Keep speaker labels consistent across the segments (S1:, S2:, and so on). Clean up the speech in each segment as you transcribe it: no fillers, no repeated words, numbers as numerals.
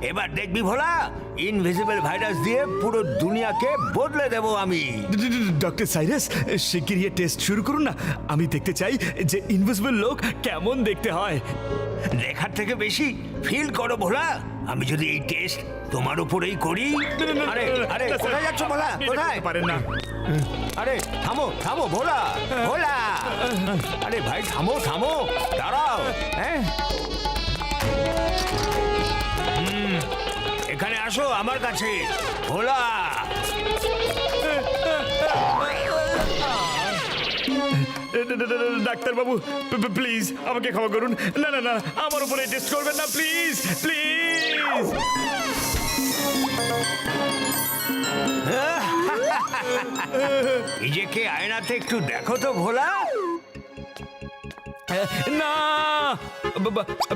S1: এবার দেখবি ভোলা, invisible virus দিয়ে পুরো দুনিয়াকে বদলে দেব আমি।
S2: ডক্টর সাইরাস, শিগগিরই টেস্ট শুরু করুন না। আমি দেখতে চাই যে ইনভিজিবল লোক কেমন দেখতে হয়।
S1: দেখার থেকে বেশি ফিল করো ভোলা। আমি যদি এই টেস্ট তোমার উপরেই করি। আরে আরে কোথায় যাচ্ছ ভোলা? কোথায়?
S2: পারেন না।
S1: আরে থামো থামো ভোলা, ভোলা। আরে ভাই থামো থামো, দাঁড়াও। হ্যাঁ, এখানে আসো আমার কাছে ভোলা।
S2: ডাক্তারবাবু, প্লিজ আমাকে ক্ষমা করুন। না না না, আমার উপরে টেস্ট করবেন না, প্লিজ প্লিজ।
S1: নিজেকে আয়নাতে একটু দেখো তো ভোলা।
S2: না,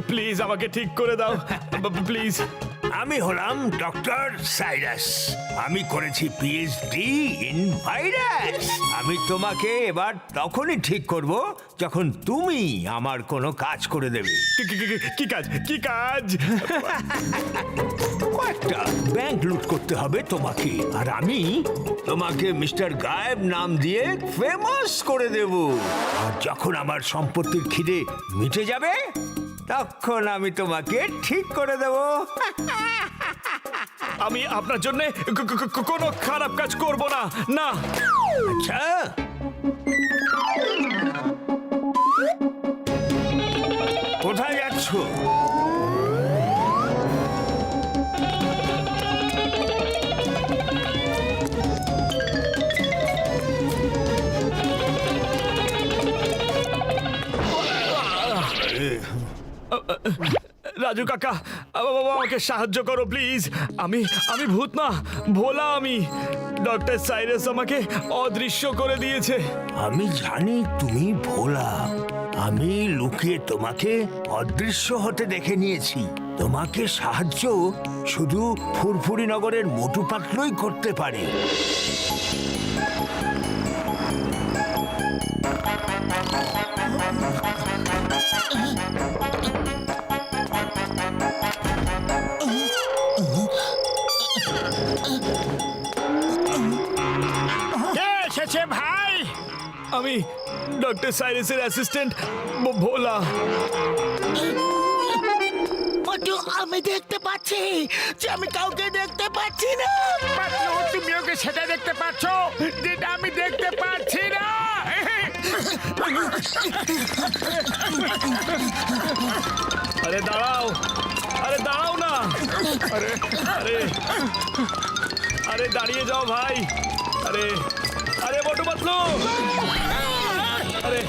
S2: প্লিজ আমাকে ঠিক করে দাও, প্লিজ।
S1: আমি হলাম ডক্টর সাইরাস। আমি করেছি পিএইচডি ইন ভাইরাস। আমি তোমাকে এবার তখনই ঠিক করব যখন তুমি আমার কোনো কাজ করে দেবে।
S2: কি কাজ? কি কাজ?
S1: কয়েকটা ব্যাংক লুট করতে হবে তোমাকে, আর আমি তোমাকে মিস্টার গায়েব নাম দিয়ে ফেমাস করে দেব। আর যখন আমার সম্পত্তির খিদে মিটে যাবে তখন আমি তোমাকে ঠিক করে দেব।
S2: আমি আপনার জন্য কোনো খারাপ কাজ করব না। না।
S1: আচ্ছা, কোথায় যাচ্ছ?
S2: রাজু কাকা, বাবা আমাকে সাহায্য করো প্লিজ। আমি ভূত না, ভোলা আমি। ডক্টর সাইরাস আমাকে অদৃশ্য করে দিয়েছে।
S1: আমি জানি তুমি ভোলা। আমি লুকিয়ে তোমাকে অদৃশ্য হতে দেখে নিয়েছি। তোমাকে সাহায্য শুধু ফুরফুরি নগরের মোটু পাতলুই করতে পারে।
S3: ভাই,
S2: আমি ডক্টর সাইরাসের অ্যাসিস্ট্যান্ট ভোলা।
S4: আমি দেখতে পাচ্ছি যে আমি কাউকে দেখতে পাচ্ছি না।
S3: তুমি ওকে সেটা দেখতে পাচ্ছ যেটা আমি দেখতে পাচ্ছি না।
S2: আরে দাঁড়াও, আরে দাঁড়াও না। আরে আরে আরে দাঁড়িয়ে যাও ভাই। আরে আরে মোটু পাতলু। আরে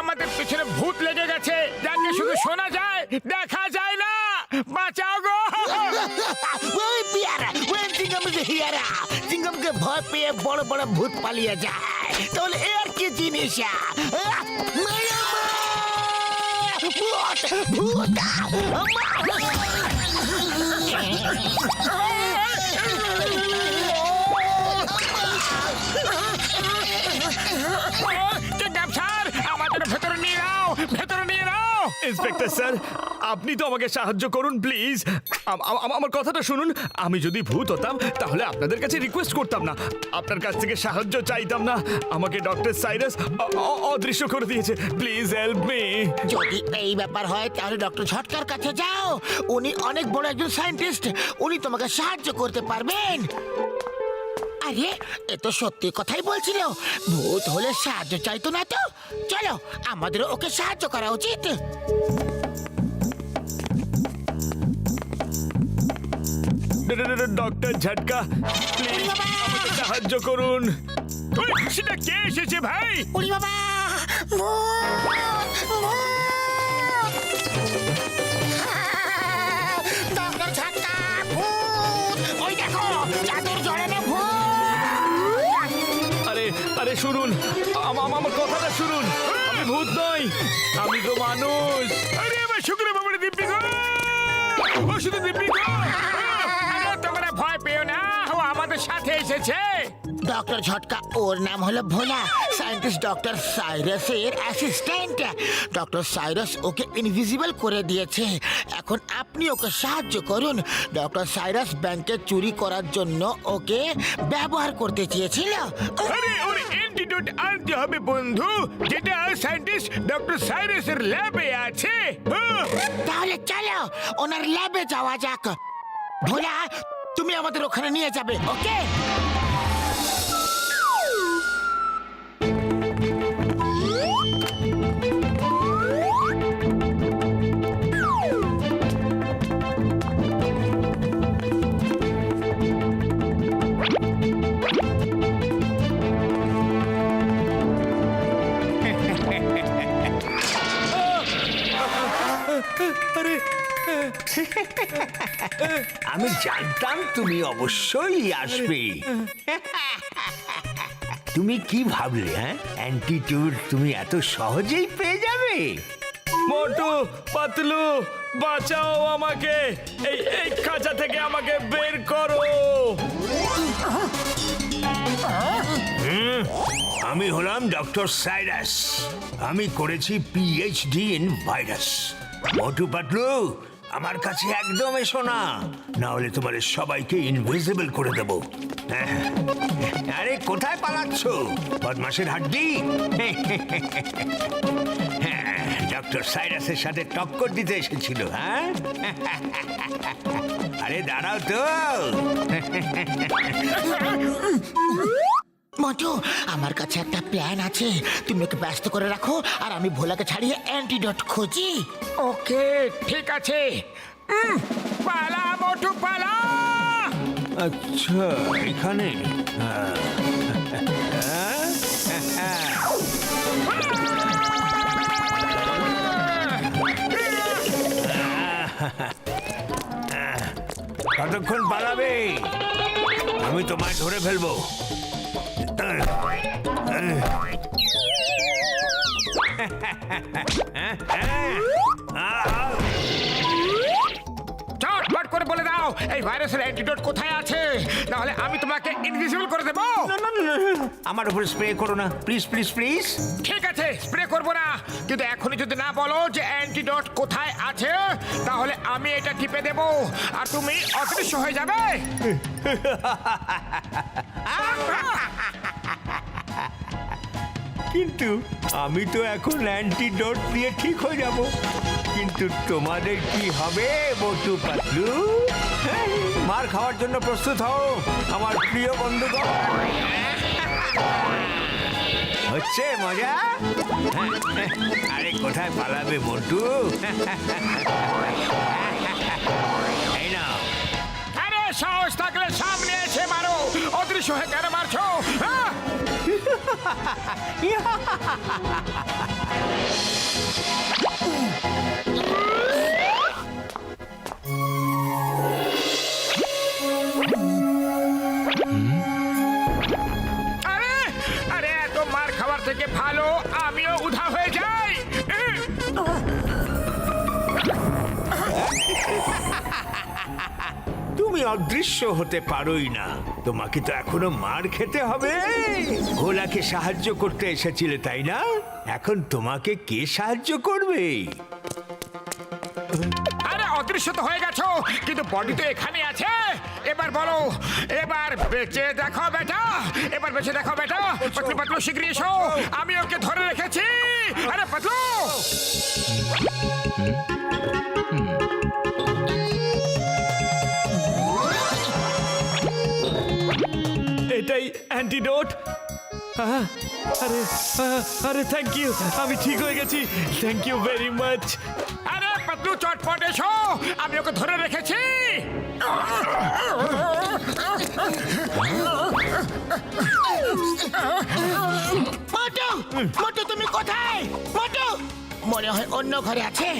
S3: আমাদের পিছনে ভূত লেগে গেছে, যাকে শুধু শোনা যায় দেখা যায় না। বাঁচাও গো।
S4: ওই পিয়ারা, ওই চিংগামকে হিয়ারা। চিংগামকে ভয় পেয়ে বড় বড় ভূত পালিয়ে যায়। তাহলে এর কি জিনিস? ভূত ভূত।
S3: আমাদের ভেতরে নিয়ে নাও, ভেতরে নিয়ে নাও।
S2: ইন্সপেক্টর স্যার, আপনি তো আমাকে সাহায্য করুন প্লিজ। আমার কথাটা শুনুন। আমি যদি ভূত হতাম তাহলে আপনাদের কাছে রিকোয়েস্ট করতাম না, আপনার কাছ থেকে সাহায্য চাইতাম না। আমাকে ডক্টর সাইরাস অদৃশ্য করে দিয়েছে। Please help me.
S4: যদি এই ব্যাপার হয় তাহলে ডক্টর ঝটকার কাছে যাও। উনি অনেক বড় একজন সায়েন্টিস্ট, উনি তোমাকে সাহায্য করতে পারবেন। আরে এ তো সত্যি কথাই বলছিল। ভূত হলে সাহায্য চাইতো না তো। চলো, আমাদের ওকে সাহায্য করা উচিত।
S2: ডক্টর ঝটকা, প্লিজ আমাকে সাহায্য করুন।
S3: সেটা কে এসেছে ভাই?
S4: উড়ি বাবা, ডক্টর ঝটকা, ভূত। ওই দেখো, চাদর জড়ানো ভূত।
S2: আরে আরে শুনুন, আমার কথাটা শুনুন। আমি ভূত নই, আমি তো মানুষ।
S3: আরে আমার শুক্র বাবার দিব্যি গো, ও শুধু দিব্যি গো। আরে তোমরা ভয় পেও না, ও আমাদের সাথে এসেছে।
S4: ডক্টর ঝটকা, ওর নাম হলো ভোলা, সায়েন্টিস্ট ডক্টর সাইরাসের অ্যাসিস্ট্যান্ট। ডক্টর সাইরাস ওকে ইনভিজিবল করে দিয়েছে। এখন আপনি ওকে সাহায্য করুন। ডক্টর সাইরাস ব্যাংকে চুরি করার জন্য ওকে ব্যবহার করতে চেয়েছিল।
S3: আরে ওর অ্যান্টিডোট আনতে হবে বন্ধু, যেটা সায়েন্টিস্ট ডক্টর সাইরাসের ল্যাবে আছে।
S4: তাহলে চলো ওনার ল্যাবে যাওয়া যাক। ভোলা, তুমি আমাদের ওখানে নিয়ে যাবে, ওকে?
S1: আমি জানতাম তুমি অবশ্যই আসবে। তুমি কি ভাবলে, হ্যাঁ? অ্যান্টিটিউড তুমি এত সহজেই পেয়ে যাবে?
S2: মোটু, পাতলু, বাঁচাও আমাকে, এই এই খাঁচা থেকে আমাকে বের করো।
S1: আমি হলাম ডক্টর সাইরাস। আমি করেছি PhD in virus. Motu Patlu, আমার কাছে একদম এসো না, না হলে তোমাদের সবাইকে ইনভিজিবল করে দেব। আরে কোথায় পালাচ্ছ, বদমাশের হাড্ডি? ডক্টর সাইরাসের সাথে টক্কর দিতে এসেছিল, হ্যাঁ? আরে দাঁড়াও তো।
S4: মন্টু, আমার কাছে একটা প্ল্যান আছে। তুমি ওকে ব্যস্ত করে রাখো, আর আমি ভোলাকে ছাড়িয়ে অ্যান্টিডোট খুঁজি।
S3: ওকে, ঠিক আছে। পালা মোটু পালা।
S1: আচ্ছা, এখানে কতক্ষণ পালাবে? আমি তোমায় ধরে ফেলবো।
S3: চটপট করে বলে দাও এই ভাইরাসের অ্যান্টিডোট কোথায় আছে, নাহলে আমি তোমাকে ইনভিজিবল করে দেবো।
S1: আমার উপর স্প্রে করো না, প্লিজ প্লিজ প্লিজ।
S3: ঠিক আছে, স্প্রে করবো না, কিন্তু এখনই যদি না বলো যে অ্যান্টিডোট কোথায় আছে, তাহলে আমি এটা টিপে দেব আর তুমি অদৃশ্য হয়ে যাবে।
S1: কিন্তু আমি তো এখন অ্যান্টিডোট দিয়ে ঠিক হয়ে যাব। কিন্তু তোমাদের কি হবে মোটু পাতলু? মার খাওয়ার জন্য প্রস্তুত হও আমার প্রিয় বন্ধুগণ। হচ্ছে মজা? আরে কোথায় পালাবে মোটু? এই না,
S3: আরে সাহস থাকলে সামনে এসে মারো, অদৃশ্য হয়ে কেন মারছো? হ্যাঁ? আরে আরে এত মার খাবার থেকে ভালো আমিও উধা হয়ে যাই।
S1: তুমি অদৃশ্য হতে পারোই না, তোমাকে তো এখনো মার খেতে হবে। ভোলাকে সাহায্য করতে এসেছিলে তাই না? এখন তোমাকে কে সাহায্য করবে?
S3: আরে অদৃশ্য তো হয়ে গেছো, কিন্তু বডি তো এখানে আছে। এবার বলো, এবার বেঁচে দেখো বেটা, এবার বেঁচে দেখো বেটা। পাতলু পাতলু শিগগিরই এসো, আমি ওকে ধরে রেখেছি। আরে পাতলু,
S2: এটাই অ্যান্টিডোট। আরে আরে থ্যাংক ইউ, আমি ঠিক হয়ে গেছি, থ্যাংক ইউ ভেরি মাচ।
S3: আরে পাতলু চটপট এসো, আমি ওকে ধরে রেখেছি।
S4: মোটু, মোটু তুমি কোথায়? মোটু মনে হয় অন্য ঘরে আছে।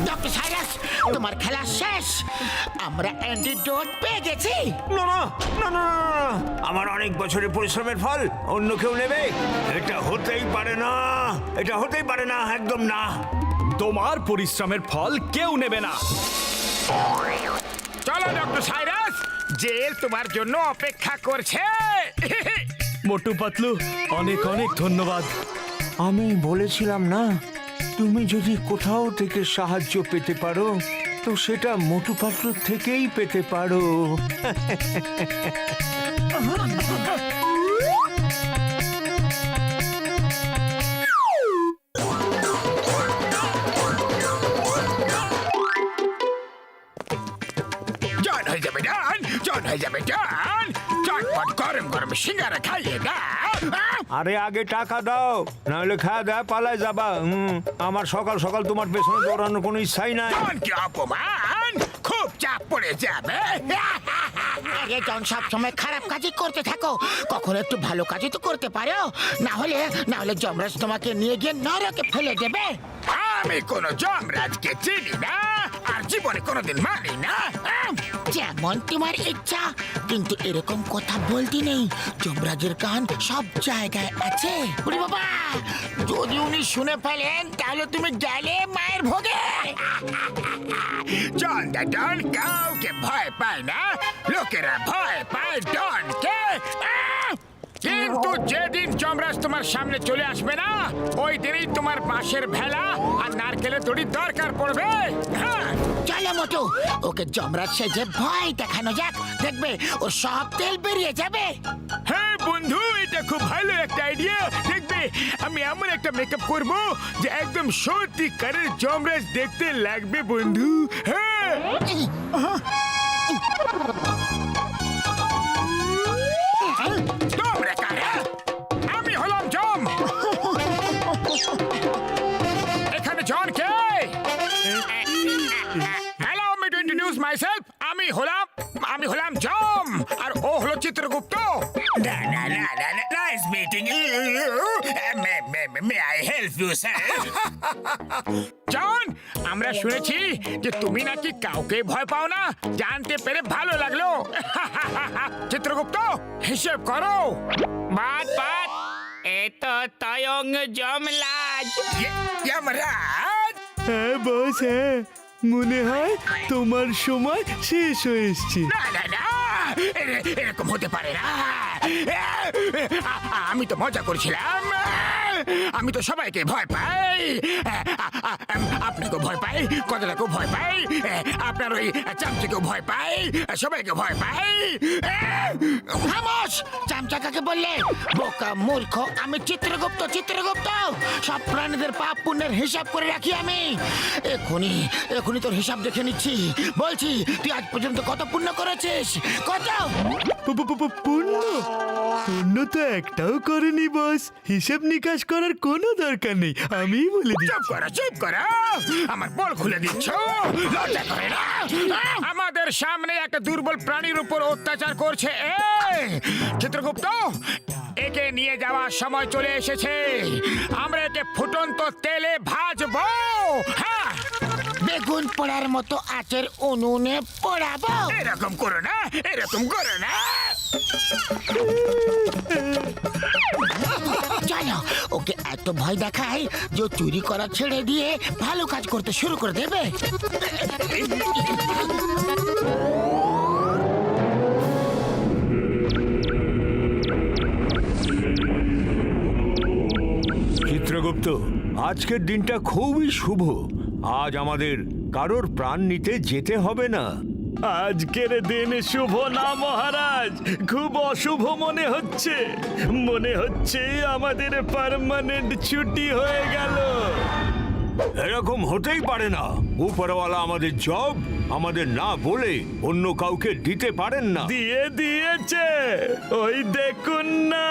S4: ডক্টর সাইরাস, তোমার খেলা শেষ। আমরা অ্যান্টিডোট পেয়ে গেছি।
S1: না না না না না, না, আমার অনেক বছরের পরিশ্রমের ফল অন্য কেউ নেবে? এটা হতেই পারে না, এটা হতেই পারে না, একদম না।
S2: তোমার পরিশ্রমের ফল কেউ নেবে না।
S3: চলো ডক্টর সাইরাস, জেল তোমার জন্য অপেক্ষা করছে।
S2: মোটু পাতলু, অনেক অনেক ধন্যবাদ।
S1: আমি বলেছিলাম না, তুমি যদি কোথাও থেকে সাহায্য পেতে পারো তো সেটা মোটু পাতলুর থেকেই পেতে পারো।
S3: জন হয়ে যাবে ডান, জন হয়ে যাবে ডান। চটপট গরম গরম সিঙ্গারা খাইয়ে দাও।
S1: আরে আগে টাকা দাও, নাহলে খাওয়া দাওয়া পালায় যাবা। আমার সকাল সকাল তোমার পেছনে দৌড়ানোর কোনো ইচ্ছাই নাই।
S3: জন কি অপমান, খুব চাপ পড়ে যাবে।
S4: আরে জন, সব সময় খারাপ কাজই করতে থাকো, কখনো একটু ভালো কাজই তো করতে পারো। না হলে যমরাজ তোমাকে নিয়ে গিয়ে নরকে ফেলে দেবে।
S3: আমি কোনো যমরাজকে চিনি না, আর জীবনে কোনোদিন মানি না।
S4: যেমন তোমার ইচ্ছা, কিন্তু এরকম কথা বলতে নেই। যমরাজের কান সব জায়গায় আছে। ওরে বাবা, যদি উনি শুনে ফেলেন তাহলে তুমি গেলে মায়ের ভোগে।
S3: জন দা ডন কাউকে ভয় পায় না, লোকেরা ভয় পায় ডনকে। কিন্তু যেদিন যমরাজ তোমার সামনে চলে আসবে না, ওই দিনই তোমার বাঁশের ভেলা আর নারকেলের দড়ি দরকার পড়বে। হ্যাঁ,
S4: চলো মোটু, ওকে যমরাজ সেজে ভয় দেখানো যাক, দেখবে ও সব তেল বেরিয়ে যাবে।
S3: হ্যাঁ বন্ধু, এটা খুব ভালো একটা আইডিয়া। দেখবে আমি এমন একটা মেকআপ করব যে একদম সত্যিকারের যমরাজ দেখতে লাগবে বন্ধু। হ্যাঁ, তোমরা কারা? আমি হলাম যম। এখানে জন কে? হ্যালো, আমি টু ইন্ট্রোডিউস মাইসেলফ। আমি হলাম জম, আর ও হলো Chitragupta. Nice meeting you. May I help you sir? John, আমরা শুনেছি যে তুমি নাকি কাউকে ভয় পাও না, জানতে পেরে ভালো লাগলো। চিত্রগুপ্ত, হিসেব করো। বাদ এ তো তয়ং যমরাজ। যমরাজ?
S2: হ্যাঁ বস, হ্যাঁ, মনে হয় তোমার সময় শেষ হয়ে এসছে।
S3: না না না, এরকম হতে পারে না। আমি তো মজা করছিলাম। আমি তো সবাইকে ভয় পাই। আপনাকেও ভয় পাই, কতটাকেও ভয় পাই, আপনার ওই চামচাকেও ভয় পাই, সবাইকে ভয় পাই।
S4: খামোশ! চামচা কাকে বললে? বোকা মূর্খ, আমি চিত্রগুপ্ত। সব প্রাণীদের পাপ পুণ্যের হিসাব করে রাখি আমি। এখনই তোর হিসাব দেখে নিচ্ছি। বলছি, তুই আজ পর্যন্ত কত পুণ্য করেছিস? কত?
S2: পুণ্য তো একটাও করেনি বস। হিসেব নিকাশ করার কোনো দরকার নেই, আমিই বলে দিই।
S3: চুপ করো, আমার বল খুলে দিচ্ছ। লজ্জা করে না? আমাদের সামনে একটা দুর্বল প্রাণীর উপর অত্যাচার করছে চিত্রগুপ্ত। একে নিয়ে যাওয়ার সময় চলে এসেছে। আমরা একে ফুটন্ত তেলে ভাজবো। হ্যাঁ,
S4: বেগুন পোড়ার মতো আঁচের উনুনে পোড়াবো।
S3: এরকম করো না।
S4: চলো, ওকে এত ভয় দেখাই যে ও চুরি করা ছেড়ে দিয়ে ভালো কাজ করতে শুরু করে দেবে।
S1: চিত্রগুপ্ত, আজকের দিনটা খুবই শুভ। আজ আমাদের কারোর প্রাণ নিতে যেতে হবে না।
S2: আজকের দিন শুভ না মহারাজ, খুব অশুভ মনে হচ্ছে। আমাদের পার্মানেন্ট ছুটি হয়ে গেল।
S1: এরকম হতেই পারে না। উপরওয়ালা আমাদের জব আমাদের না বলে অন্য কাউকে দিতে পারেন না।
S2: দিয়েছে, ওই দেখুন না,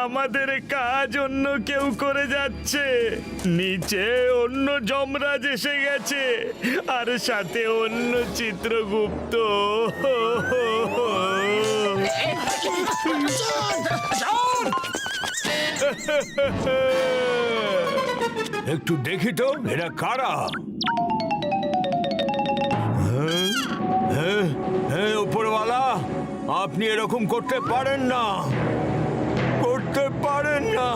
S2: আমাদের কাজ অন্য কেউ করে যাচ্ছে। নিচে অন্য যমরাজ এসে গেছে, আর সাথে অন্য চিত্রগুপ্ত।
S1: একটু দেখি তো এরা কারা। হ্যাঁ উপরওয়ালা, আপনি এরকম করতে পারেন না, করতে পারেন না।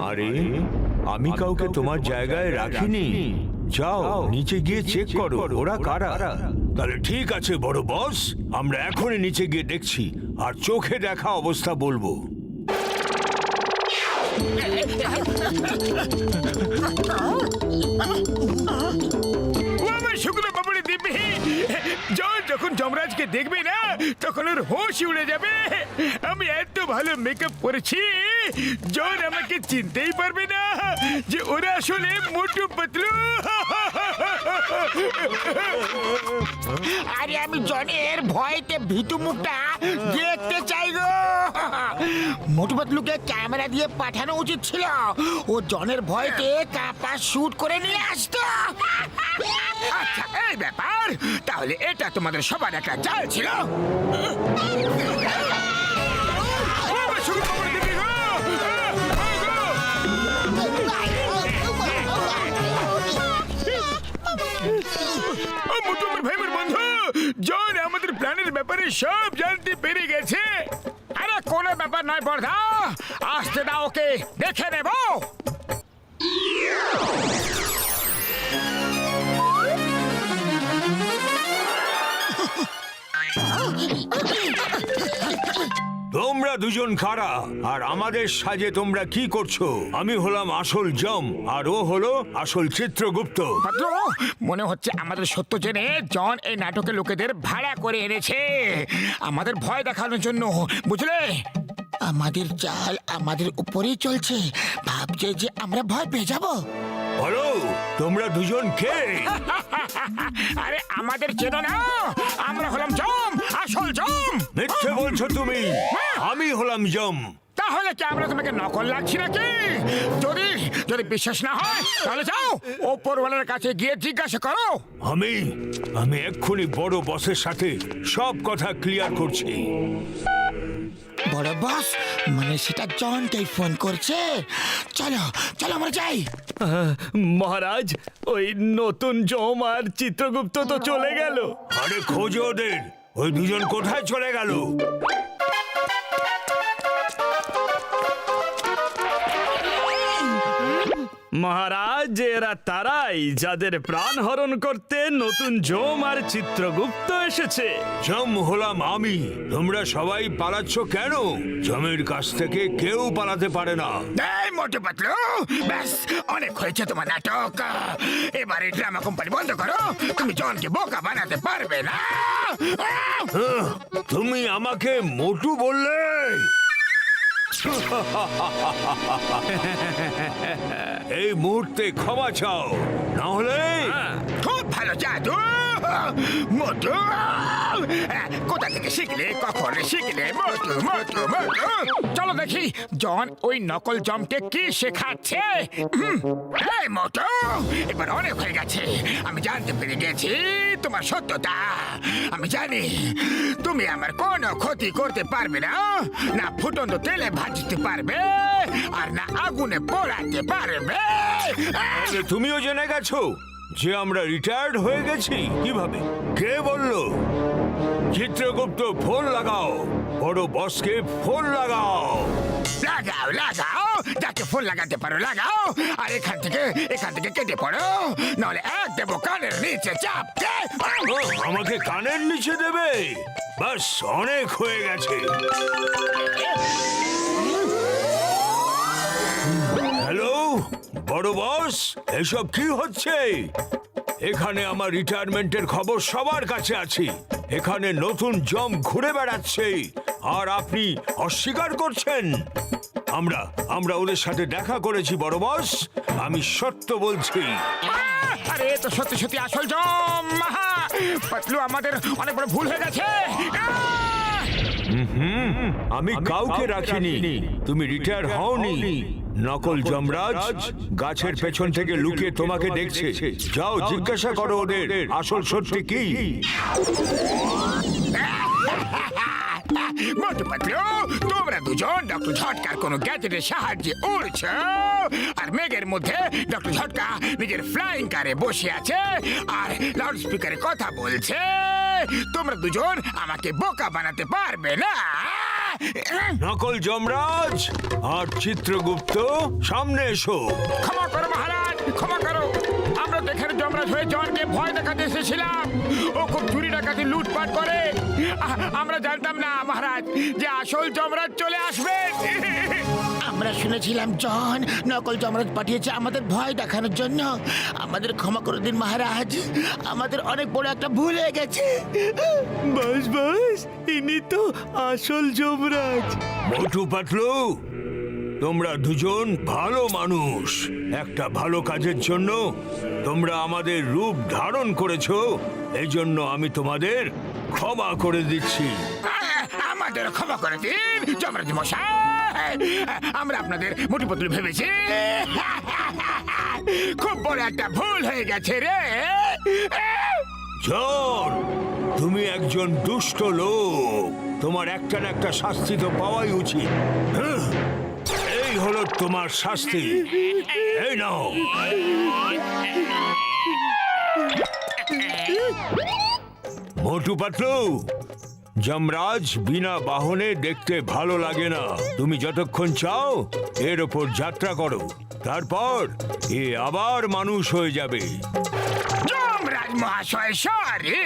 S1: আরে আমি কাউকে তোমার জায়গায় রাখিনি। যাও নিচে গিয়ে চেক করো ওরা কারা। তাহলে ঠিক আছে বড় বস, আমরা এখনই নিচে গিয়ে দেখছি আর চোখে দেখা অবস্থা বলবো।
S3: ও আমার শুকনো পাপড়ি দিব্যি, জন যখন যমরাজকে দেখবে না তখন ওর হোশ উড়ে যাবে। আমি এত ভালো মেকআপ করেছি, জন আমাকে চিনতেই পারবে না যে ওরা আসলে মোটু পাতলু।
S4: আরে আমি জনের ভয়তে ভীতু মুখটা দেখতে চাই গো। মোটু পাতলুকে ক্যামেরা দিয়ে পাঠানো উচিত ছিল, ও জনের ভয়তে কাপা শুট করে নিয়ে আসতো।
S3: আচ্ছা এই ব্যাপার, তাহলে এটা তোমাদের সবার একটা চাল ছিল। ও আমার শুকনো পাপড়ি দিব্যি গো। ও মোটু আমার ভাই, আমার বন্ধু জন আমাদের প্ল্যানের ব্যাপারে সব জানতে পেরে গেছে। আরে কোনো ব্যাপার নয় বর্ধা, আসতে দাও, ওকে দেখে নেব।
S1: তোমরা দুজন কারা আর আমাদের সাজে তোমরা কি করছো? আমি হলাম আসল জম আর ও হলো আসল চিত্রগুপ্ত।
S3: পাতলু, মনে হচ্ছে আমাদের সত্য জেনে জন এই নাটকের লোকেদের ভাড়া করে এনেছে আমাদের ভয় দেখানোর জন্য, বুঝলে?
S4: আমাদের চাল আমাদের উপরেই চলছে, ভাবছে যে আমরা ভয় পেয়ে যাব।
S1: বলো তোমরা দুজন কে?
S3: আরে আমাদের চেনো না, আমরা হলাম জম, আসল জম।
S1: মিথ্যে বলছো তুমি, আমি হলাম জম।
S3: তাহলে কি আমরা তোমাকে নকল লাগছি নাকি? যদি যদি বিশ্বাস না হয় তাহলে যাও ওপরওয়ালার কাছে গিয়ে জিজ্ঞাসা করো।
S1: আমি এক্ষুনি বড় বসের সাথে সব কথা ক্লিয়ার করছি।
S4: বড় বস মানে সেটা জনকেই ফোন করছে। চলো চলো আমরা যাই।
S2: মহারাজ, ওই নতুন জম আর চিত্রগুপ্ত তো চলে গেল।
S1: আরে খোঁজো ওদের, ওই দুজন কোথায় চলে গেল?
S2: মহারাজ, এরা তারাই যাদের প্রাণ হরণ করতে নতুন জম আর চিত্রগুপ্ত এসেছে।
S1: জম হলাম আমি। তোমরা সবাই পালাচ্ছ কেন? জমের কাছ থেকে কেউ পালাতে পারে না।
S3: এই মোটু পাতলু, ব্যাস অনেক হয়েছে তোমার নাটক। এবারে ড্রামা কোম্পানি বন্ধ করো, তুমি জনকে বোকা বানাতে পারবে না।
S1: তুমি আমাকে মোটু বললে? এই মুহূর্তে ক্ষমা চাও, না হলে
S3: খুব ভালো জাদু মোটু। কোথা থেকে শিখলে, কখন শিখলে মোটু মোটু মোটু? চলো দেখি জন ওই নকল জমকে কি শেখাচ্ছে। এই মোটু, এবার অনেক হয়ে গেছে। আমি জানতে পেরে গেছি তোমার সত্যতা। আমি জানি তুমি আমার কোনো ক্ষতি করতে পারবে না, না ফুটন্ত তেলে ভাজতে পারবে আর না আগুনে পোড়াতে পারবে।
S1: তুমিও জেনে গেছো যে আমরা রিটায়ার্ড হয়ে গেছি? কিভাবে? কে বললো? চিত্রগুপ্ত, ফোন লাগাও, বড় বসকে ফোন লাগাও।
S3: লাগাও লাগাও, যাকে ফোন লাগাতে পারো লাগাও, আর এখান থেকে কেটে পড়ো, নাহলে এক দেবো কানের নিচে চাপতে।
S1: আমাকে কানের নিচে দেবে? বাস অনেক হয়ে গেছে। হ্যালো বড় বস, এসব কি হচ্ছে? এখানে আমার রিটায়ারমেন্টের খবর সবার কাছে আছে। এখানে নতুন জম ঘুরে বেড়াচ্ছে আর আপনি অস্বীকার করছেন। আমরা ওদের সাথে দেখা করেছি বড় বস, আমি সত্য বলছি।
S3: আরে তো সত্যি সত্যি আসল জম। পাতলু, আমাদের অনেক বড় ভুল হয়ে গেছে।
S1: আমি কাউকে রাখিনি, তুমি রিটায়ার হওনি। নকল যমরাজ গাছের পেছন থেকে লুকিয়ে তোমাকে দেখছে। যাও জিজ্ঞাসা করো ওদের আসল সত্যি কি।
S3: মোটু পাতলু, তোমরা দুজন ডক্টর ঝটকার কোনো গ্যাজেটের সাহায্যে উড়ছো আর মেঘের মধ্যে ডক্টর ঝটকা নিজের ফ্লাইং কারে বসে আছে আর লাউড স্পিকারে কথা বলছে। তোমরা দুজন আমাকে বোকা বানাতে পারবে না।
S1: নকল যমরাজ আর চিত্রগুপ্ত সামনে এসো।
S3: ক্ষমা করো মহারাজ, ক্ষমা করো। আমরা তো এখানে যমরাজ হয়ে জনকে ভয় দেখাতে এসেছিলাম। ও খুব চুরি ডাকাতি লুটপাট করে। আমরা জানতাম না মহারাজ যে আসল যমরাজ চলে আসবে।
S4: আমরা শুনেছিলাম জন নকল যমরাজ পাঠিয়েছে আমাদের ভয় দেখানোর জন্য। আমাদের ক্ষমা করে দিন মহারাজ, আমাদের অনেক বড় একটা ভুল হয়ে গেছে।
S2: বাস বাস, ইনি তো আসল যমরাজ।
S1: মোটু পাতলু, তোমরা দুজন ভালো মানুষ। একটা ভালো কাজের জন্য তোমরা আমাদের রূপ ধারণ করেছো, এই জন্য আমি তোমাদের ক্ষমা করে দিচ্ছি।
S3: আমাদের ক্ষমা করে দিন যমরাজ মশাই। আমরা আপনাদের মোটু পাতলু ভেবেছি। খুব বড় একটা ভুল হয়ে গেছে রে।
S1: জন, তুমি একজন দুষ্ট লোক, তোমার একটা না একটা শাস্তি তো পাওয়াই উচিত। হ্যাঁ, এই হলো তোমার শাস্তি। এই নাও। মোটু পাতলু, যমরাজ বিনা বাহনে দেখতে ভালো লাগে না। তুমি যতক্ষণ চাও এর ওপর যাত্রা করো, তারপর এ আবার মানুষ হয়ে যাবে।
S3: যমরাজ মহাশয় সরি।